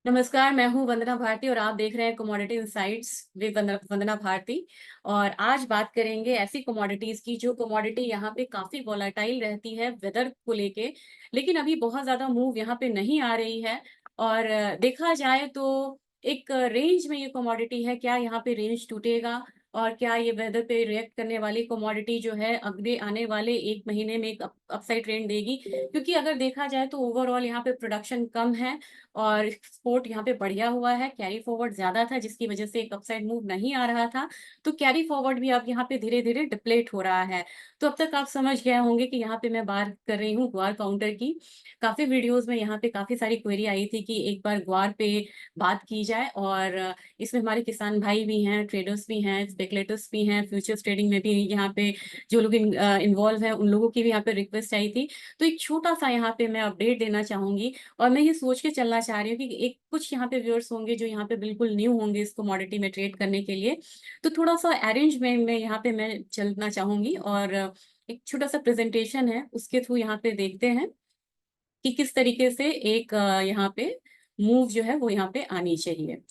नमस्कार, मैं हूँ वंदना भारती और आप देख रहे हैं कमोडिटी इनसाइट्स विद वंदना भारती। और आज बात करेंगे ऐसी कमोडिटीज की जो कमोडिटी यहाँ पे काफी वोलेटाइल रहती है वेदर को लेके, लेकिन अभी बहुत ज्यादा मूव यहाँ पे नहीं आ रही है। और देखा जाए तो एक रेंज में ये कमोडिटी है, क्या यहाँ पे रेंज टूटेगा और क्या ये वेदर पे रिएक्ट करने वाली कमोडिटी जो है अगले आने वाले एक महीने में एक अपसाइड ट्रेंड देगी? क्योंकि अगर देखा जाए तो ओवरऑल यहाँ पे प्रोडक्शन कम है और एक्सपोर्ट यहाँ पे बढ़िया हुआ है, कैरी फॉरवर्ड ज्यादा था जिसकी वजह से एक अपसाइड मूव नहीं आ रहा था। तो कैरी फॉरवर्ड भी अब यहाँ पे धीरे धीरे डिप्लेट हो रहा है। तो अब तक आप समझ गए होंगे कि यहाँ पे मैं बात कर रही हूँ ग्वार काउंटर की। काफी वीडियोस में यहाँ पे काफी सारी क्वेरी आई थी कि एक बार ग्वार पे बात की जाए। और इसमें हमारे किसान भाई भी हैं, ट्रेडर्स भी हैं, स्पेकुलेटर्स भी हैं, फ्यूचर्स ट्रेडिंग में भी यहाँ पे जो लोग इन्वॉल्व हैं उन लोगों की भी यहाँ पे रिक्वेस्ट आई थी। तो एक छोटा सा यहाँ पे मैं अपडेट देना चाहूंगी। और मैं ये सोच के चलना चाह रही हूँ कि एक कुछ यहाँ पे व्यूअर्स होंगे जो यहाँ पे बिल्कुल न्यू होंगे इस कमोडिटी में ट्रेड करने के लिए। तो थोड़ा सा अरेंजमेंट में यहाँ पे मैं चलना चाहूंगी और एक छोटा सा प्रेजेंटेशन है उसके थ्रू यहाँ पे देखते हैं कि किस तरीके से एक यहाँ पे मूव जो है वो यहाँ पे आनी चाहिए।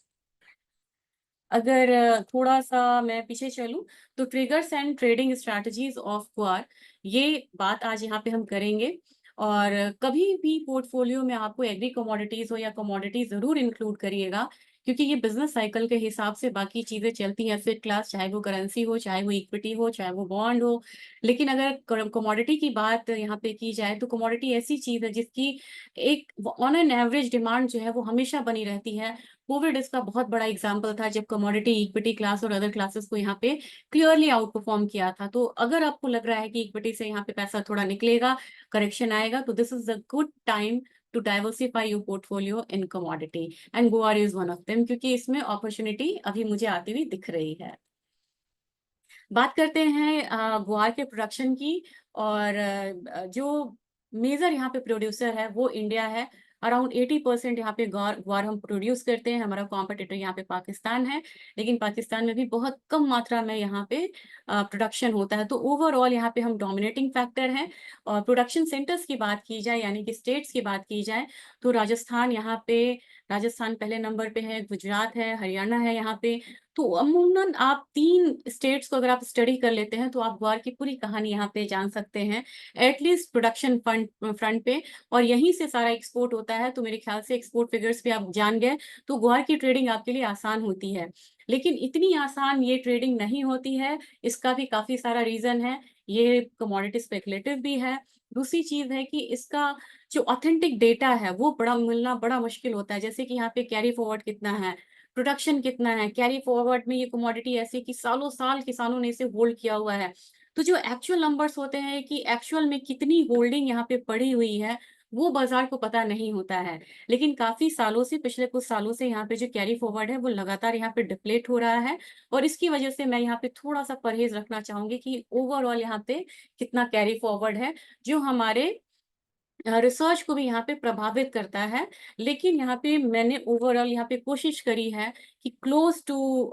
अगर थोड़ा सा मैं पीछे चलूं तो triggers and trading strategies of guar, ये बात आज यहाँ पे हम करेंगे। और कभी भी पोर्टफोलियो में आपको एग्री कमोडिटीज हो या कमोडिटी जरूर इंक्लूड करिएगा, क्योंकि ये बिजनेस साइकिल के हिसाब से बाकी चीजें चलती हैं, एसेट क्लास, चाहे वो करेंसी हो, चाहे वो इक्विटी हो, चाहे वो बॉन्ड हो। लेकिन अगर कमोडिटी की बात यहाँ पे की जाए तो कमोडिटी ऐसी चीज है जिसकी एक ऑन एन एवरेज डिमांड जो है वो हमेशा बनी रहती है। कोविड इसका बहुत बड़ा एग्जाम्पल था जब कमोडिटी इक्विटी क्लास और अदर क्लासेस को यहाँ पे क्लियरली आउट परफॉर्म किया था। तो अगर आपको लग रहा है कि इक्विटी से यहाँ पे पैसा थोड़ा निकलेगा, करेक्शन आएगा, तो this is a good time to diversify your portfolio in commodity. And guar is one of them, क्योंकि इसमें अपॉर्चुनिटी अभी मुझे आती हुई दिख रही है। बात करते हैं ग्वार के प्रोडक्शन की। और जो मेजर यहाँ पे प्रोड्यूसर है वो इंडिया है। अराउंड 80% यहाँ पे ग्वार ग्वार हम प्रोड्यूस करते हैं। हमारा कॉम्पिटिटर यहाँ पे पाकिस्तान है, लेकिन पाकिस्तान में भी बहुत कम मात्रा में यहाँ पे प्रोडक्शन होता है। तो ओवरऑल यहाँ पे हम डोमिनेटिंग फैक्टर हैं। और प्रोडक्शन सेंटर्स की बात की जाए, यानी कि स्टेट्स की बात की जाए, तो राजस्थान पहले नंबर पे है, गुजरात है, हरियाणा है यहाँ पे। तो अमूमन आप तीन स्टेट्स को अगर आप स्टडी कर लेते हैं तो आप ग्वार की पूरी कहानी यहाँ पे जान सकते हैं, एटलीस्ट प्रोडक्शन फंड फ्रंट पे। और यहीं से सारा एक्सपोर्ट होता है, तो मेरे ख्याल से एक्सपोर्ट फिगर्स भी आप जान गए। तो ग्वार की ट्रेडिंग आपके लिए आसान होती है। लेकिन इतनी आसान ये ट्रेडिंग नहीं होती है, इसका भी काफी सारा रीजन है। ये कमोडिटी स्पेकुलेटिव भी है। दूसरी चीज है कि इसका जो ऑथेंटिक डेटा है वो बड़ा मिलना बड़ा मुश्किल होता है। जैसे कि यहाँ पे कैरी फॉरवर्ड कितना है, प्रोडक्शन कितना है, कैरी फॉरवर्ड में ये कमोडिटी ऐसी कि सालों साल किसानों ने इसे होल्ड किया हुआ है। तो जो एक्चुअल नंबर्स होते हैं कि एक्चुअल में कितनी होल्डिंग यहाँ पे पड़ी हुई है, वो बाजार को पता नहीं होता है। लेकिन काफी सालों से, पिछले कुछ सालों से यहाँ पे जो कैरी फॉरवर्ड है वो लगातार यहाँ पे डिप्लेट हो रहा है। और इसकी वजह से मैं यहाँ पे थोड़ा सा परहेज रखना चाहूंगी कि ओवरऑल यहाँ पे कितना कैरी फॉरवर्ड है, जो हमारे रिसर्च को भी यहाँ पे प्रभावित करता है। लेकिन यहाँ पे मैंने ओवरऑल यहाँ पे कोशिश करी है कि क्लोज टू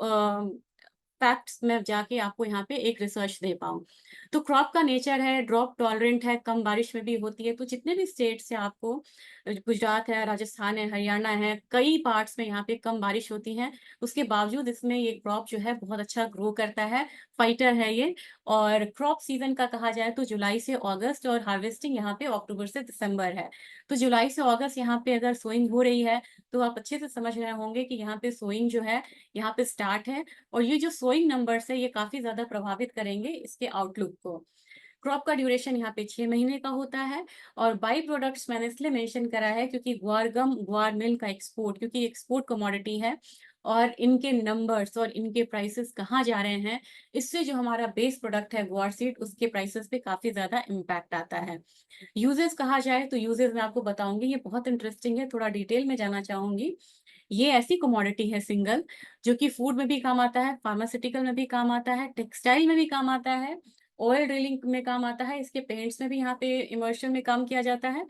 फैक्ट्स में जाके आपको यहाँ पे एक रिसर्च दे पाऊँ। तो क्रॉप का नेचर है, ड्रॉप टॉलरेंट है, कम बारिश में भी होती है। तो जितने भी स्टेट्स हैं आपको, गुजरात है, राजस्थान है, हरियाणा है, कई पार्ट्स में यहाँ पे कम बारिश होती है। उसके बावजूद इसमें ये क्रॉप जो है बहुत अच्छा ग्रो करता है। फाइटर है ये। और क्रॉप सीजन का कहा जाए तो जुलाई से अगस्त, और हार्वेस्टिंग यहाँ पे अक्टूबर से दिसंबर है। तो जुलाई से अगस्त यहाँ पे अगर सोइंग हो रही है तो आप अच्छे से समझ रहे होंगे कि यहाँ पे सोइंग जो है यहाँ पे स्टार्ट है। और ये जो सोइंग नंबर्स है ये काफी ज्यादा प्रभावित करेंगे इसके आउटलुक को। क्रॉप का ड्यूरेशन यहाँ पे 6 महीने का होता है। और बाई प्रोडक्ट्स मैंने इसलिए मेंशन करा है क्योंकि ग्वार गम, ग्वार मिल का एक्सपोर्ट, क्योंकि एक्सपोर्ट कमोडिटी है और इनके नंबर्स और इनके प्राइसेस कहाँ जा रहे हैं, इससे जो हमारा बेस प्रोडक्ट है ग्वार सीड, उसके प्राइसेस पे काफी ज्यादा इम्पैक्ट आता है। यूजेस कहा जाए तो यूजेस मैं आपको बताऊंगी, ये बहुत इंटरेस्टिंग है, थोड़ा डिटेल में जाना चाहूंगी। ये ऐसी कमोडिटी है सिंगल, जो कि फूड में भी काम आता है, फार्मास्यूटिकल में भी काम आता है, टेक्सटाइल में भी काम आता है, ऑयल ड्रिलिंग में काम आता है, इसके पेंट्स में भी यहाँ पे इमर्शन में काम किया जाता है,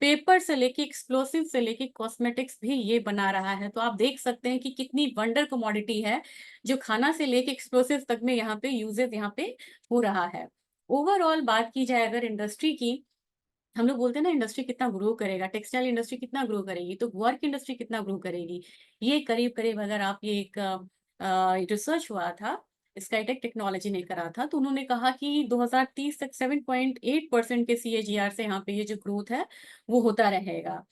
पेपर से लेके एक्सप्लोसिव से लेके कॉस्मेटिक्स भी ये बना रहा है। तो आप देख सकते हैं कि कितनी वंडर कमोडिटी है, जो खाना से लेके एक्सप्लोसिव तक में यहाँ पे यूजेस यहाँ पे हो रहा है। ओवरऑल बात की जाए अगर इंडस्ट्री की, हम लोग बोलते हैं ना इंडस्ट्री कितना ग्रो करेगा, टेक्सटाइल इंडस्ट्री कितना ग्रो करेगी, तो ग्वार की इंडस्ट्री कितना ग्रो करेगी। ये करीब करीब अगर आप ये एक रिसर्च हुआ था, स्काईटेक टेक्नोलॉजी ने करा था, तो उन्होंने कहा कि 2030 तक 7.8% के सीएजीआर से यहाँ पे ये जो ग्रोथ है वो होता रहेगा।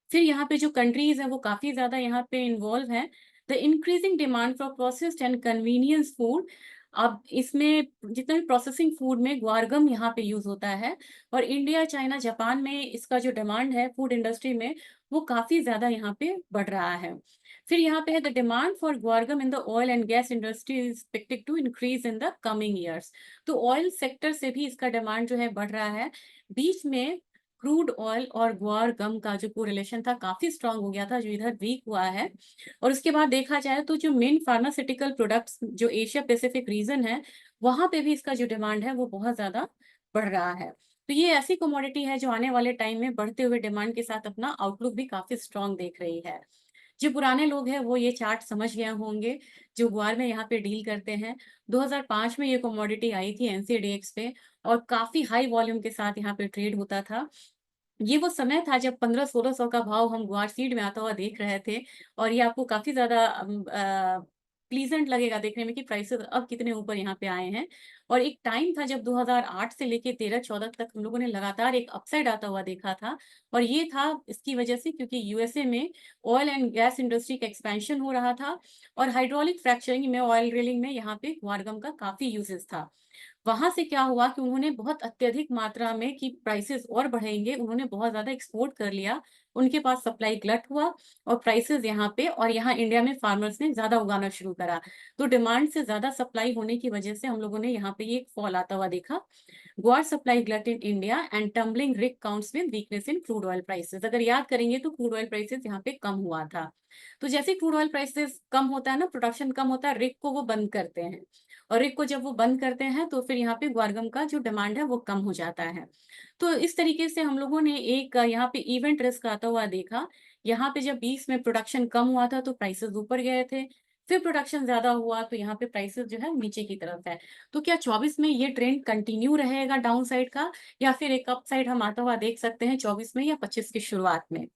फिर यहाँ पे जो कंट्रीज है वो काफी ज्यादा यहाँ पे इन्वॉल्व है। The increasing demand for processed and convenience food. अब इसमें जितना भी प्रोसेसिंग फूड में ग्वारगम यहाँ पे यूज होता है, और इंडिया, चाइना, जापान में इसका जो डिमांड है फूड इंडस्ट्री में वो काफी ज्यादा यहाँ पे बढ़ रहा है। फिर यहाँ पे है the demand for guar gum in the oil and gas industry is expected to increase in the coming years. तो ऑयल सेक्टर से भी इसका डिमांड जो है बढ़ रहा है। बीच में क्रूड ऑयल और ग्वार गम का जो कोरिलेशन था काफी स्ट्रांग हो गया था, जो इधर वीक हुआ है। और उसके बाद देखा जाए तो जो मेन फार्मास्यूटिकल प्रोडक्ट्स जो एशिया पैसिफिक रीजन है वहां पे भी इसका जो डिमांड है वो बहुत ज्यादा बढ़ रहा है। तो ये ऐसी कमोडिटी है जो आने वाले टाइम में बढ़ते हुए डिमांड के साथ अपना आउटलुक भी काफी स्ट्रांग देख रही है। जो पुराने लोग हैं वो ये चार्ट समझ गए होंगे, जो ग्वार में यहाँ पे डील करते हैं। 2005 में ये कमोडिटी आई थी एनसीडीएक्स पे, और काफी हाई वॉल्यूम के साथ यहाँ पे ट्रेड होता था। ये वो समय था जब 1500-1600 का भाव हम ग्वार सीड में आता हुआ देख रहे थे। और ये आपको काफी ज्यादा प्लीजेंट लगेगा देखने में कि प्राइसेस अब कितने ऊपर यहाँ पे आए हैं। और एक टाइम था जब 2008 से लेके 13-14 तक हम लोगों ने लगातार एक अपसाइड आता हुआ देखा था। और ये था इसकी वजह से क्योंकि यूएसए में ऑयल एंड गैस इंडस्ट्री का एक्सपेंशन हो रहा था, और हाइड्रोलिक फ्रैक्चरिंग में, ऑयल ड्रिलिंग में यहाँ पे ग्वारगम का काफी यूजेस था। वहां से क्या हुआ कि उन्होंने बहुत अत्यधिक मात्रा में कि प्राइसेस और बढ़ेंगे, उन्होंने बहुत ज्यादा एक्सपोर्ट कर लिया। उनके पास सप्लाई गलत हुआ और प्राइसेस यहाँ पे, और यहाँ इंडिया में फार्मर्स ने ज्यादा उगाना शुरू करा। तो डिमांड से ज्यादा सप्लाई होने की वजह से हम लोगों ने यहाँ पे ये एक फॉल आता हुआ देखा। गुआर supply glut in India and tumbling rig counts with weakness in crude oil prices। अगर याद करेंगे तो क्रूड ऑयल प्राइसेस यहाँ पे कम हुआ था। तो जैसे क्रूड ऑयल प्राइसेस कम होता है ना, प्रोडक्शन कम होता है, रिग को वो बंद करते हैं। और रिग को जब वो बंद करते हैं तो फिर यहाँ पे ग्वारगम का जो डिमांड है वो कम हो जाता है। तो इस तरीके से हम लोगों ने एक यहाँ पे इवेंट रिस्क आता हुआ देखा। यहाँ पे जब 20 में प्रोडक्शन कम हुआ था तो प्राइसेस ऊपर गए थे। फिर प्रोडक्शन ज्यादा हुआ तो यहाँ पे प्राइसेस जो है नीचे की तरफ है। तो क्या 24 में ये ट्रेंड कंटिन्यू रहेगा डाउन साइड का, या फिर एक अप साइड हम आता हुआ देख सकते हैं 24 में या 25 की शुरुआत में।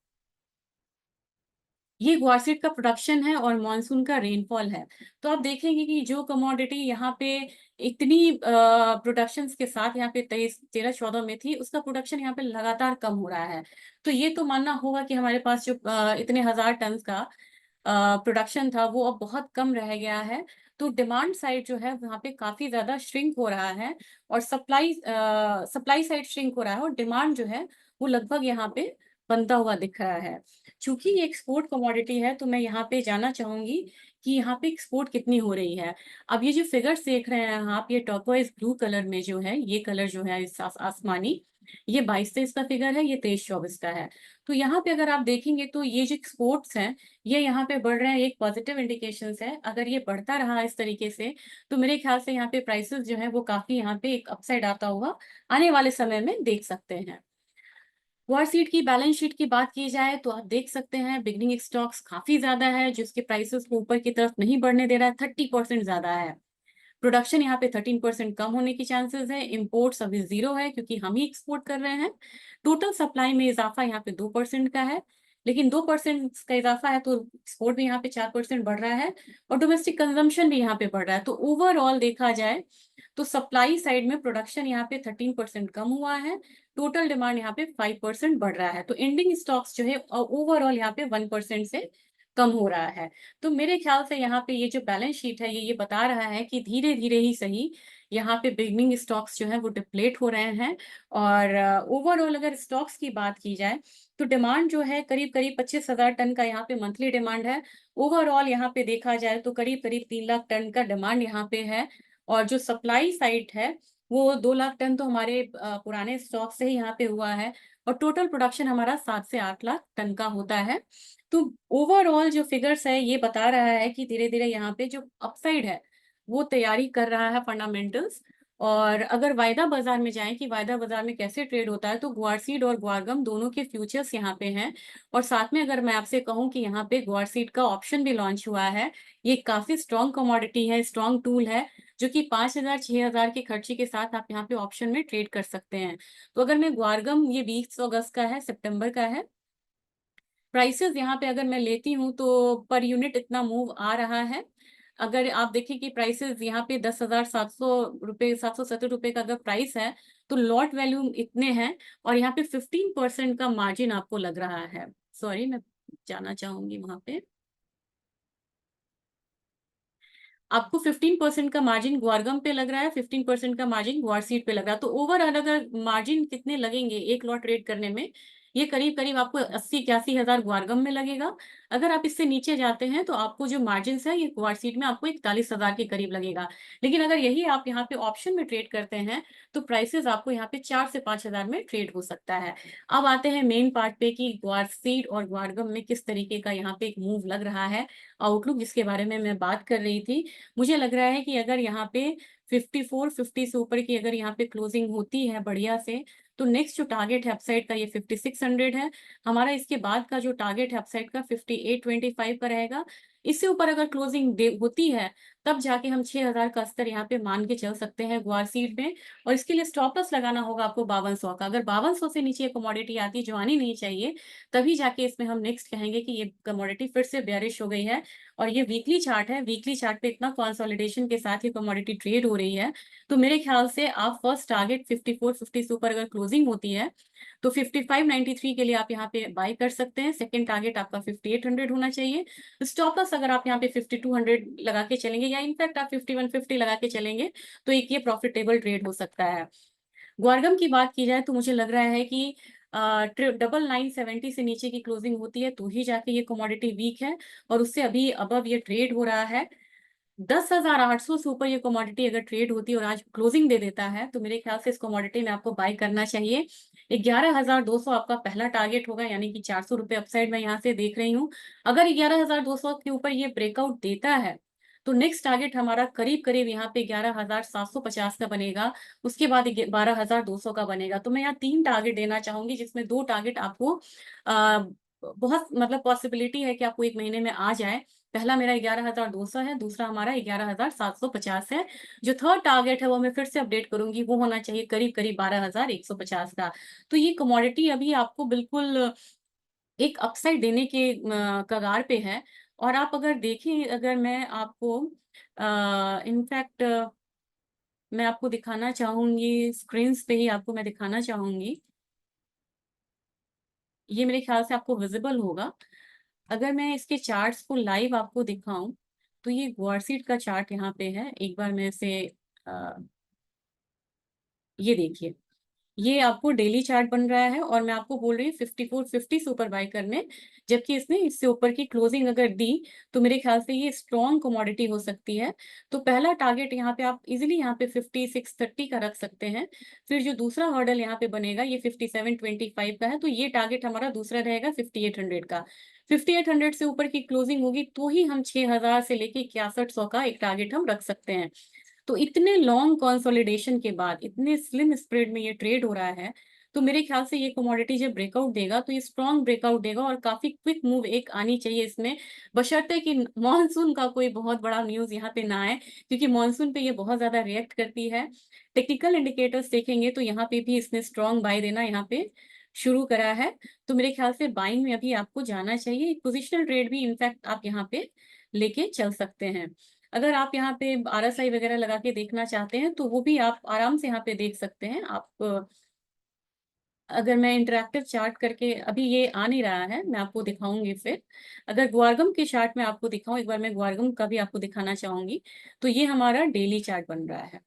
ये ग्वारसीड का प्रोडक्शन है और मानसून का रेनफॉल है। तो आप देखेंगे कि जो कमोडिटी यहाँ पे इतनी प्रोडक्शन के साथ यहाँ पे 23-13-14 में थी, उसका प्रोडक्शन यहाँ पे लगातार कम हो रहा है। तो ये तो मानना होगा कि हमारे पास जो इतने हजार टन का प्रोडक्शन था वो अब बहुत कम रह गया है। तो डिमांड साइड जो है वहाँ पे काफी ज्यादा श्रिंक हो रहा है, और सप्लाई साइड श्रिंक हो रहा है, और डिमांड जो है वो लगभग यहाँ पे बनता हुआ दिख रहा है। चूंकि ये एक्सपोर्ट कमोडिटी है तो मैं यहाँ पे जानना चाहूंगी कि यहाँ पे एक्सपोर्ट कितनी हो रही है। अब ये जो फिगर्स देख रहे हैं आप, ये टर्कोइज ब्लू कलर में जो है, ये कलर जो है इस आसमानी, ये 22-23 का फिगर है, ये 23-24 का है। तो यहाँ पे अगर आप देखेंगे तो ये जो एक्सपोर्ट्स हैं ये यहाँ पे बढ़ रहे हैं, एक पॉजिटिव इंडिकेशन है। अगर ये बढ़ता रहा इस तरीके से तो मेरे ख्याल से यहाँ पे प्राइसेस जो है वो काफी यहाँ पे एक अपसाइड आता हुआ आने वाले समय में देख सकते हैं। वॉर सीट की बैलेंस शीट की बात की जाए तो आप देख सकते हैं बिगनिंग स्टॉक्स काफी ज्यादा है, जिसके प्राइसेस को ऊपर की तरफ नहीं बढ़ने दे रहा है, 30% ज्यादा है। प्रोडक्शन यहाँ पे 13% कम होने की चांसेस है। इम्पोर्ट्स अभी जीरो है क्योंकि हम ही एक्सपोर्ट कर रहे हैं। टोटल सप्लाई में इजाफा यहाँ पे 2% का है, लेकिन 2% का इजाफा है तो एक्सपोर्ट भी यहाँ पे 4% बढ़ रहा है, और डोमेस्टिक कंजम्पशन भी यहाँ पे बढ़ रहा है। तो ओवरऑल देखा जाए तो सप्लाई साइड में प्रोडक्शन यहाँ पे 13% कम हुआ है, टोटल डिमांड यहाँ पे 5% बढ़ रहा है। तो एंडिंग स्टॉक्स जो है ओवरऑल यहाँ पे 1% से कम हो रहा है। तो मेरे ख्याल से यहाँ पे ये जो बैलेंस शीट है ये बता रहा है कि धीरे धीरे ही सही यहाँ पे बिगनिंग स्टॉक्स जो है वो डिप्लेट हो रहे हैं। और ओवरऑल अगर स्टॉक्स की बात की जाए तो डिमांड जो है करीब करीब 25,000 टन का यहाँ पे मंथली डिमांड है। ओवरऑल यहाँ पे देखा जाए तो करीब करीब 3 लाख टन का डिमांड यहाँ पे है। और जो सप्लाई साइड है वो 2 लाख टन तो हमारे पुराने स्टॉक से ही यहाँ पे हुआ है। और टोटल प्रोडक्शन हमारा 7 से 8 लाख टन का होता है। तो ओवरऑल जो फिगर्स है ये बता रहा है कि धीरे धीरे यहाँ पे जो अपसाइड है वो तैयारी कर रहा है फंडामेंटल्स। और अगर वायदा बाजार में जाएं कि वायदा बाजार में कैसे ट्रेड होता है, तो ग्वारसीड और ग्वारगम दोनों के फ्यूचर्स यहाँ पे हैं। और साथ में अगर मैं आपसे कहूँ कि यहाँ पे ग्वारसीड का ऑप्शन भी लॉन्च हुआ है, ये काफी स्ट्रॉन्ग कमोडिटी है, स्ट्रॉन्ग टूल है जो कि 5,000 6,000 के खर्चे के साथ आप यहाँ पे ऑप्शन में ट्रेड कर सकते हैं। तो अगर मैं ग्वारगम, ये 20 अगस्त का है, सितंबर का है, प्राइसेस यहाँ पे अगर मैं लेती हूँ तो पर यूनिट इतना मूव आ रहा है। अगर आप देखें कि प्राइसेस यहाँ पे 10,700 रुपये, 770 रुपये का अगर प्राइस है, तो लॉट वैल्यूम इतने हैं और यहाँ पे 15% का मार्जिन आपको लग रहा है। सॉरी, मैं जाना चाहूंगी वहां पे। आपको 15% का मार्जिन ग्वारगम पे लग रहा है, 15% का मार्जिन ग्वारसीड पे लग रहा है। तो ओवरऑल अगर मार्जिन कितने लगेंगे एक लॉट ट्रेड करने में, ये करीब करीब आपको 80-81 हजार ग्वारगम में लगेगा। अगर आप इससे नीचे जाते हैं तो आपको जो मार्जिन है ये ग्वारसीड में आपको 41,000 के करीब लगेगा। लेकिन अगर यही आप यहाँ पे ऑप्शन में ट्रेड करते हैं तो प्राइसेस आपको यहाँ पे 4 से 5 हजार में ट्रेड हो सकता है। अब आते हैं मेन पार्ट पे कि ग्वारसीड और ग्वारगम में किस तरीके का यहाँ पे एक मूव लग रहा है, आउटलुक जिसके बारे में मैं बात कर रही थी। मुझे लग रहा है कि अगर यहाँ पे 5450 से ऊपर की अगर यहाँ पे क्लोजिंग होती है बढ़िया से, तो नेक्स्ट जो टारगेट है अपसाइड का ये 5600 है हमारा। इसके बाद का जो टारगेट है अपसाइड का 5825 का रहेगा। इससे ऊपर अगर क्लोजिंग होती है तब जाके हम 6000 का स्तर यहाँ पे मान के चल सकते हैं ग्वारसीड में। और इसके लिए स्टॉप लॉस लगाना होगा आपको 5200 का। अगर 5200 से नीचे कमोडिटी आती है जो आनी नहीं चाहिए, तभी जाके इसमें हम नेक्स्ट कहेंगे कि ये कमोडिटी फिर से बेयरिश हो गई है। और ये वीकली चार्ट है, वीकली चार्ट पे इतना कंसोलिडेशन के साथ ये कमोडिटी ट्रेड हो रही है। तो मेरे ख्याल से आप फर्स्ट टारगेट 5450 से ऊपर अगर क्लोजिंग होती है तो 5593 के लिए आप यहाँ पे बाय कर सकते हैं। सेकंड टारगेट आपका 5800 होना चाहिए। स्टॉप लॉस अगर आप यहाँ पे 5200 लगा के चलेंगे या इनफैक्ट आप 5150 लगा के चलेंगे तो एक ये प्रॉफिटेबल ट्रेड हो सकता है। ग्वारगम की बात की जाए तो मुझे लग रहा है कि 9970 से नीचे की क्लोजिंग होती है तो ही जाके ये कमोडिटी वीक है, और उससे अभी अबव ये ट्रेड हो रहा है। 10,800 से ऊपर ये कमोडिटी अगर ट्रेड होती है और आज क्लोजिंग दे देता है तो मेरे ख्याल से इस कमोडिटी में आपको बाय करना चाहिए। 11,200 आपका पहला टारगेट होगा, यानी कि 400 रुपये अपसाइड मैं यहाँ से देख रही हूँ। अगर 11,200 के ऊपर ये ब्रेकआउट देता है तो नेक्स्ट टारगेट हमारा करीब करीब यहाँ पे 11,750 का बनेगा। उसके बाद 12,200 का बनेगा। तो मैं यहाँ 3 टारगेट देना चाहूंगी, जिसमें 2 टारगेट आपको आ, बहुत मतलब पॉसिबिलिटी है कि आपको एक महीने में आ जाए। पहला मेरा 11,200 है, दूसरा हमारा 11,750 है। जो थर्ड टारगेट है वो मैं फिर से अपडेट करूंगी, वो होना चाहिए करीब करीब 12,150 का। तो ये कमोडिटी अभी आपको बिल्कुल एक अपसाइड देने के कगार पे है। और आप अगर देखें, अगर मैं आपको इनफैक्ट मैं आपको दिखाना चाहूंगी, स्क्रीन पे ही आपको मैं दिखाना चाहूंगी। ये मेरे ख्याल से आपको विजिबल होगा। अगर मैं इसके चार्ट्स को लाइव आपको दिखाऊं तो ये ग्वारसीड का चार्ट यहाँ पे है। एक बार मैं इसे अ, ये देखिए, ये आपको डेली चार्ट बन रहा है और मैं आपको बोल रही हूँ 5450 से ऊपर बाय करने। जबकि इसने इससे ऊपर की क्लोजिंग अगर दी तो मेरे ख्याल से ये स्ट्रॉन्ग कमोडिटी हो सकती है। तो पहला टारगेट यहाँ पे आप इजीली यहाँ पे 5630 का रख सकते हैं। फिर जो दूसरा हर्डल यहाँ पे बनेगा ये 5725 का है, तो ये टारगेट हमारा दूसरा रहेगा 5800 का। 5800 से ऊपर की क्लोजिंग होगी तो ही हम 6000 से लेके 6100 का एक टारगेट हम रख सकते हैं। तो इतने लॉन्ग कंसोलिडेशन के बाद इतने स्लिम स्प्रेड में ये ट्रेड हो रहा है, तो मेरे ख्याल से ये कमोडिटी जब ब्रेकआउट देगा तो ये स्ट्रॉन्ग ब्रेकआउट देगा और काफी क्विक मूव एक आनी चाहिए इसमें, बशर्ते कि मॉनसून का कोई बहुत बड़ा न्यूज यहाँ पे ना आए, क्योंकि मॉनसून पे ये बहुत ज्यादा रिएक्ट करती है। टेक्निकल इंडिकेटर्स देखेंगे तो यहाँ पे भी इसने स्ट्रॉन्ग बाय देना यहाँ पे शुरू करा है। तो मेरे ख्याल से बाइंग में अभी आपको जाना चाहिए। पोजिशनल ट्रेड भी इनफैक्ट आप यहाँ पे लेके चल सकते हैं। अगर आप यहाँ पे आरएसआई वगैरह लगा के देखना चाहते हैं तो वो भी आप आराम से यहाँ पे देख सकते हैं। आप अगर मैं इंटरैक्टिव चार्ट करके, अभी ये आ नहीं रहा है, मैं आपको दिखाऊंगी फिर। अगर ग्वारगम के चार्ट में आपको दिखाऊं, एक बार मैं ग्वारगम का भी आपको दिखाना चाहूंगी। तो ये हमारा डेली चार्ट बन रहा है।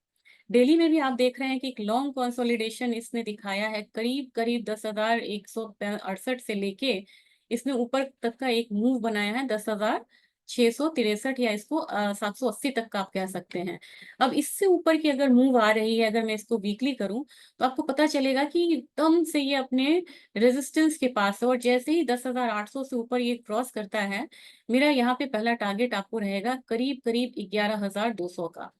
डेली में भी आप देख रहे हैं कि एक लॉन्ग कंसोलिडेशन इसने दिखाया है, करीब करीब 10,168 से लेके इसने ऊपर तक का एक मूव बनाया है 10,663, या इसको 780 तक का आप कह सकते हैं। अब इससे ऊपर की अगर मूव आ रही है, अगर मैं इसको वीकली करूं तो आपको पता चलेगा कि एकदम से ये अपने रेजिस्टेंस के पास है, और जैसे ही 10,800 से ऊपर ये क्रॉस करता है, मेरा यहाँ पे पहला टारगेट आपको रहेगा करीब करीब 11,200 का।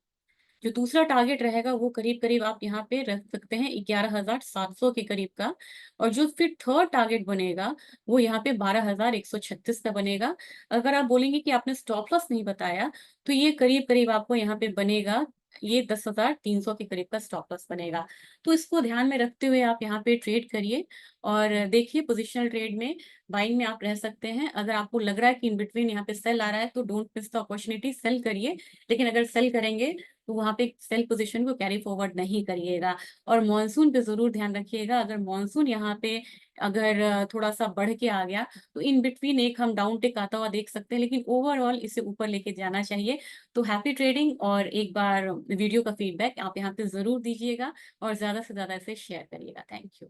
जो दूसरा टारगेट रहेगा वो करीब करीब आप यहाँ पे रख सकते हैं 11,700 के करीब का। और जो फिर थर्ड टारगेट बनेगा वो यहाँ पे 12,136 का बनेगा। अगर आप बोलेंगे कि आपने स्टॉप लॉस नहीं बताया, तो ये करीब करीब आपको यहाँ पे बनेगा ये 10,300 के करीब का स्टॉप लॉस बनेगा। तो इसको ध्यान में रखते हुए आप यहाँ पे ट्रेड करिए और देखिए पोजिशनल ट्रेड में बाइंग में आप रह सकते हैं। अगर आपको लग रहा है कि इन बिटवीन यहाँ पे सेल आ रहा है तो don't miss the opportunity, sell करिए। लेकिन अगर सेल करेंगे तो वहाँ पे सेल पोजीशन को कैरी फॉरवर्ड नहीं करिएगा। और मॉनसून पे जरूर ध्यान रखिएगा, अगर मॉनसून यहाँ पे अगर थोड़ा सा बढ़ के आ गया तो इन बिटवीन एक हम डाउन टिक आता हुआ देख सकते हैं, लेकिन ओवरऑल इसे ऊपर लेके जाना चाहिए। तो हैप्पी ट्रेडिंग, और एक बार वीडियो का फीडबैक आप यहाँ पे जरूर दीजिएगा और ज्यादा से ज्यादा इसे शेयर करिएगा। Thank you.